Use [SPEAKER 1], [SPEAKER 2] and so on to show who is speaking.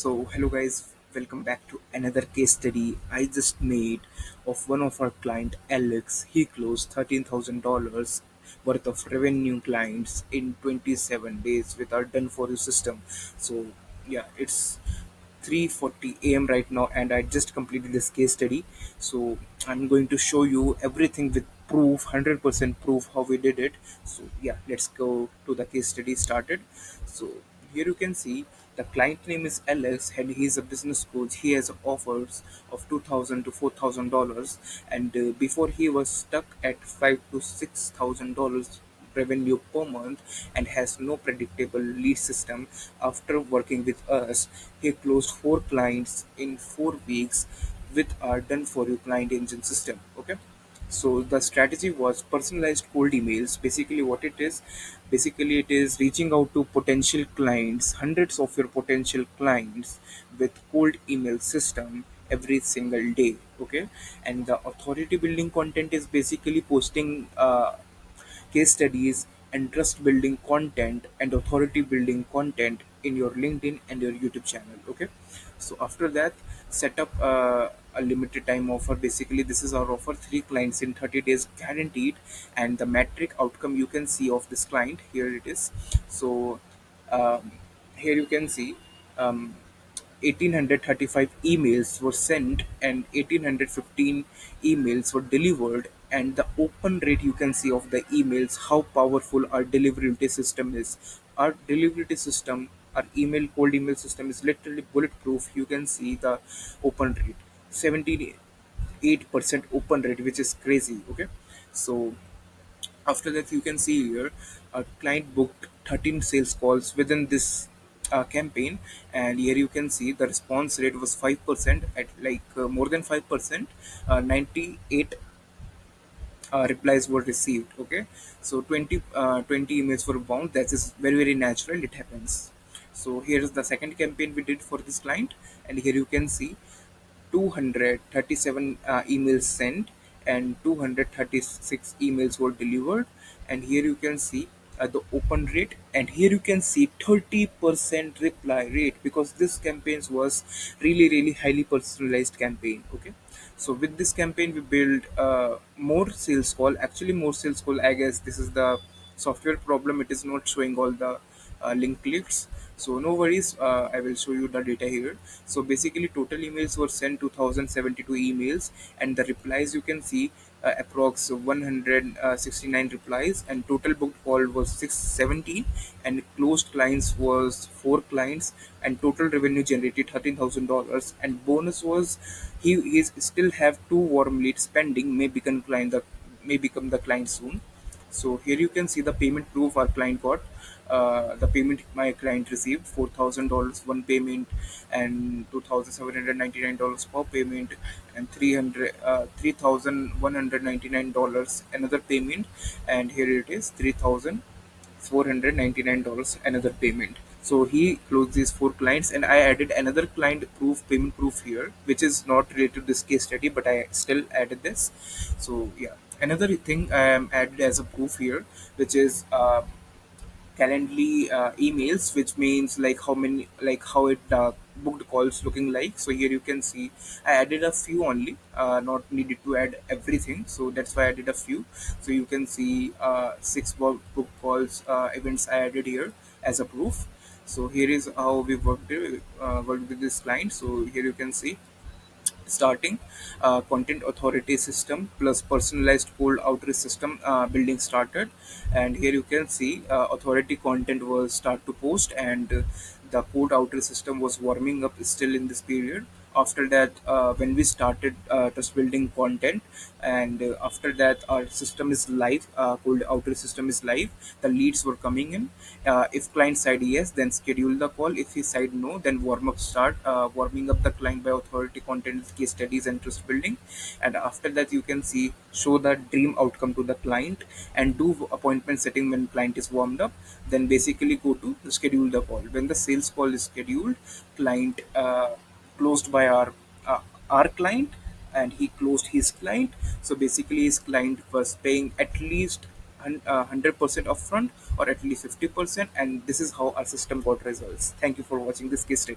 [SPEAKER 1] Hello guys, welcome back to another case study I just made of one of our client Alex. He closed $13,000 worth of revenue clients in 27 days with our done for you system. So yeah, it's 3:40 a.m. right now and I just completed this case study. So I'm going to show you everything with proof, 100% proof how we did it. So yeah, let's go to the case study started. So here you can see the client name is Alex and he's a business coach. He has offers of $2,000 to $4,000, and before he was stuck at $5,000 to $6,000 revenue per month and has no predictable lead system. After working with us, he closed 4 clients in 4 weeks with our done for you client engine system. Okay, so the strategy was personalized cold emails. Basically what it is, basically it is reaching out to potential clients, hundreds of your potential clients, with cold email system every single day. Okay, and the authority building content is basically posting case studies and trust building content and authority building content in your LinkedIn and your YouTube channel. Okay, so after that, set up a limited time offer. Basically this is our offer: 3 clients in 30 days guaranteed, and the metric outcome you can see of this client, here it is. So um, here you can see, um, 1,835 emails were sent and 1,815 emails were delivered, and the open rate you can see of the emails, how powerful our deliverability system is. Our deliverability system, our email cold email system is literally bulletproof. You can see the open rate, 78% open rate, which is crazy. Okay, so after that, you can see here a client booked 13 sales calls within this campaign, and here you can see the response rate was 5%, at more than 5%. 98 replies were received. Okay, so 20 emails were bound. That is very very natural, it happens. So here is the second campaign we did for this client, and here you can see 237 emails sent and 236 emails were delivered, and here you can see the open rate, and here you can see 30% reply rate, because this campaigns was really really highly personalized campaign. Okay, so with this campaign we build more sales call, actually more sales call. I guess this is the software problem, it is not showing all the link clicks. So no worries, I will show you the data here. So basically total emails were sent 2072 emails, and the replies you can see approx 169 replies, and total booked call was 617, and closed clients was 4 clients, and total revenue generated $13,000, and bonus was he still have 2 warm leads pending, may become the client soon. So here you can see the payment proof our client got. The payment my client received: $4,000 one payment, and $2,799 per payment, and 3,199 another payment, and here it is $3,499 another payment. So he closed these 4 clients, and I added another client proof, payment proof here, which is not related to this case study, but I still added this. So yeah, another thing I am added as a proof here, which is Calendly emails, which means like how many, like how it booked calls looking like. So here you can see I added a few only, not needed to add everything, so that's why I did a few. So you can see 6 book calls events I added here as a proof. So here is how we worked with this client. So here you can see starting content authority system plus personalized cold outreach system building started, and here you can see authority content was start to post, and the cold outreach system was warming up still in this period. After that, when we started trust building content, and after that our system is live, cold outreach system is live, the leads were coming in. If client side yes, then schedule the call. If he side no, then warm up start, warming up the client by authority content, case studies and trust building. And after that you can see show the dream outcome to the client and do appointment setting when client is warmed up. Then basically go to schedule the call. When the sales call is scheduled, client closed by our client, and he closed his client. So basically his client was paying at least 100% upfront, or at least 50%, and this is how our system got results. Thank you for watching this case study.